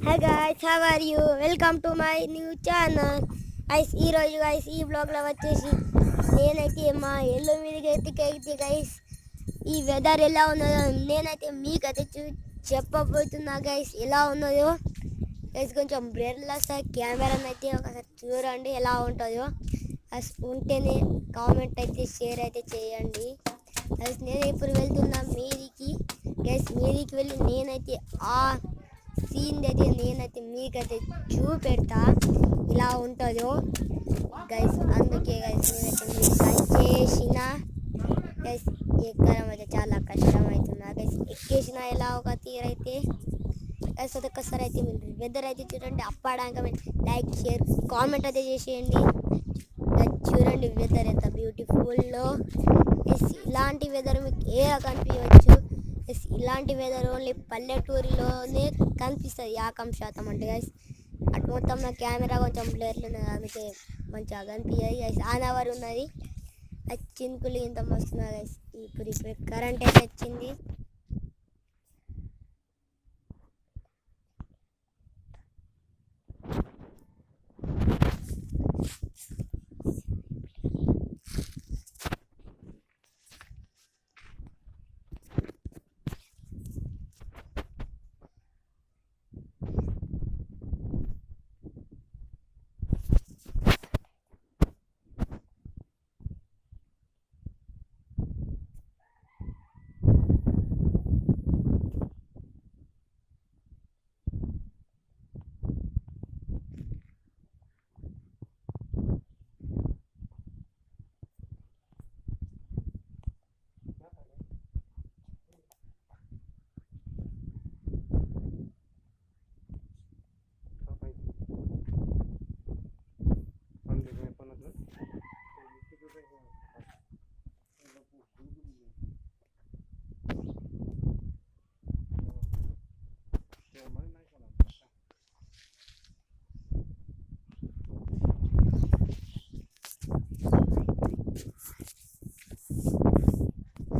Hi guys, how are you? Welcome to my new channel. Guys ఈరోజు guys ఈ బ్లాగ్లో వచ్చేసి నేనైతే మా ఇల్లు మీదకి అయితే గైస్ ఈ వెదర్ ఎలా ఉన్నదో నేనైతే మీకైతే చెప్పబోతున్నా గైస్ ఎలా ఉన్నదో. గైస్ కొంచెం బ్లర్లా సార్ కెమెరాని అయితే ఒకసారి చూడండి ఎలా ఉంటుందో. గైస్ ఉంటేనే కామెంట్ అయితే షేర్ అయితే చేయండి. గైస్ నేను ఇప్పుడు వెళ్తున్నా మీదికి. గైస్ మీదికి వెళ్ళి నేనైతే ఆ సీన్ అయితే నేనైతే మీకైతే చూపెడతా ఇలా ఉంటుందో గైస్. అందుకే గైస్ నేనైతే మీరు చేసిన గైస్ ఎక్కడం అయితే చాలా కష్టం అవుతుంది గైస్. ఎక్కేసిన ఎలా ఒక తీరైతే గైస్ అదొక్కసారి అయితే మీరు వెదర్ అయితే చూడండి. అప్పడానికి లైక్ షేర్ కామెంట్ అయితే చేసేయండి. చూడండి వెదర్ ఎంత బ్యూటిఫుల్లో. ఇలాంటి వెదర్ మీకు ఏ కనిపించవచ్చు. ఇలాంటి వెదర్ ఓన్లీ పల్లెటూరులోనే కనిపిస్తుంది 50% అంటే గైస్. అటు మొత్తం నా కెమెరా కొంచెం బ్లర్లు ఉన్నది, అందుకే మంచిగా కనిపించదు గైస్. ఆన్ అవర్ ఉన్నది, అది చినుకులు ఇంత మస్తున్నది గైస్. ఇప్పుడు కరెంట్ అయితే వచ్చింది.